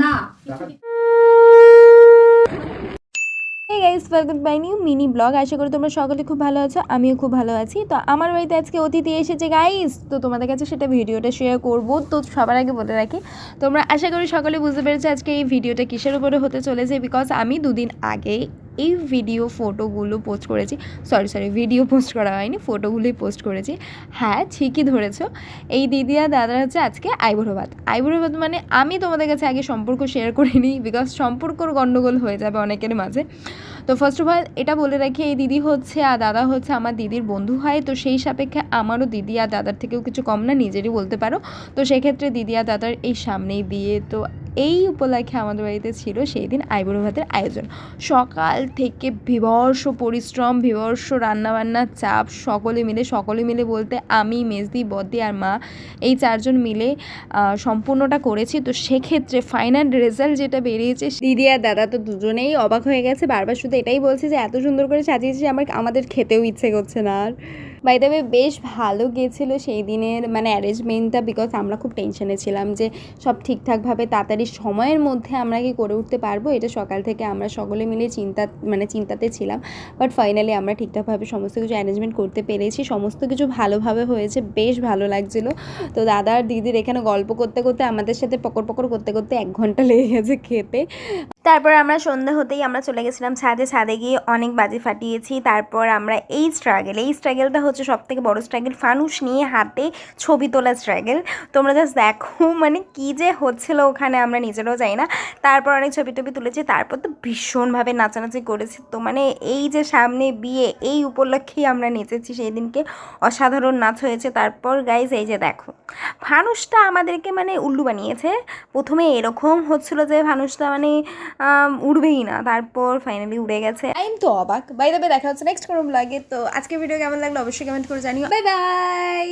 না। Hey guys, welcome to my new mini blog. আশা করি তোমরা সকলে খুব ভালো আছো, আমিও খুব ভালো আছি। তো আমার বাড়িতে আজকে অতিথি এসেছে গাইস, তো তোমাদের কাছে সেটা ভিডিওটা শেয়ার করব। তো সবার আগে বলে রাখি, তোমরা আশা করি সকলে বুঝতে পেরেছো আজকে এই ভিডিওটা কিসের উপরে হতে চলেছে, বিকজ আমি দুদিন আগে এই ফটোগুলো পোস্ট করেছি। সরি ভিডিও পোস্ট করা হয়নি, ফটোগুলোই পোস্ট করেছি। হ্যাঁ, ঠিকই ধরেছো, এই দিদি আর দাদার হচ্ছে আজকে আইবুড়ো ভাত। মানে আমি তোমাদের কাছে আগে সম্পর্ক শেয়ার করিনি, বিকজ সম্পর্কর গণ্ডগোল হয়ে যাবে অনেকের মাঝে। তো ফার্স্ট অফ অল এটা বলে রাখি, এই দিদি হচ্ছে আর দাদা হচ্ছে আমার দিদির বন্ধু হয়। তো সেই সাপেক্ষে আমারও দিদি আর দাদার থেকেও কিছু কম না, নিজেরই বলতে পারো। তো সেক্ষেত্রে দিদি আর দাদার এই সামনেই বিয়ে, তো এই উপলক্ষে আমাদের বাড়িতে ছিল সেই দিন আইবুড়ো ভাতের আয়োজন। সকাল থেকে বীভৎস পরিশ্রম, বীভৎস রান্নাবান্নার চাপ, সকলে মিলে বলতে আমি, মেজদি, বদ্দি আর মা, এই চারজন মিলে সম্পূর্ণটা করেছি। তো সেক্ষেত্রে ফাইনাল রেজাল্ট যেটা বেরিয়েছে, দিদি আর দাদা তো দুজনেই অবাক হয়ে গেছে, বারবার শুধু এটাই বলছে যে এত সুন্দর করে সাজিয়েছি আমাদের খেতেও ইচ্ছে করছে না আর। বাই দ্য ওয়ে, বেশ ভালো গিয়েছিলো সেই দিনের মানে অ্যারেঞ্জমেন্টটা, বিকজ আমরা খুব টেনশনে ছিলাম যে সব ঠিকঠাকভাবে তাড়াতাড়ি সময়ের মধ্যে আমরা কি করে উঠতে পারবো। এটা সকাল থেকে আমরা সকলে মিলে চিন্তাতে ছিলাম, বাট ফাইনালি আমরা ঠিকঠাকভাবে সমস্ত কিছু অ্যারেঞ্জমেন্ট করতে পেরেছি। সমস্ত কিছু ভালোভাবে হয়েছে, বেশ ভালো লাগছিলো। তো দাদা আর দিদির এখানে গল্প করতে করতে আমাদের সাথে পকড় করতে 1 ঘন্টা লেগে গেছে খেতে। তারপর আমরা সন্ধ্যা হতেই আমরা চলে গেছিলাম ছাদে গিয়ে অনেক বাজি ফাটিয়েছি। তারপর আমরা এই স্ট্রাগেলটা হচ্ছে সবথেকে বড় স্ট্রাগেল, ফানুস নিয়ে হাতে ছবি তোলা স্ট্রাগেল। তোমরা জাস্ট দেখো মানে কী যে হচ্ছিলো ওখানে, আমরা নিজেরাও যাই না। তারপর অনেক ছবি তুলেছি, তারপর তো ভীষণভাবে নাচানাচি করেছি। তো মানে এই যে সামনে বিয়ে, এই উপলক্ষেই আমরা নেচেছি সেই দিনকে, অসাধারণ নাচ হয়েছে। তারপর গাইজ এই যে দেখো, ফানুসটা আমাদেরকে মানে উল্লু বানিয়েছে। প্রথমে এরকম হচ্ছিলো যে ফানুসটা মানে উড়বেই না, তারপর ফাইনালি উড়ে গেছে। আই এম তো অবাক। বাই দ্য ওয়ে, দেখা হচ্ছে নেক্সট কোনো ব্লগে। তো আজকে ভিডিও কেমন লাগলো অবশ্যই কমেন্ট করে জানিও। Bye bye.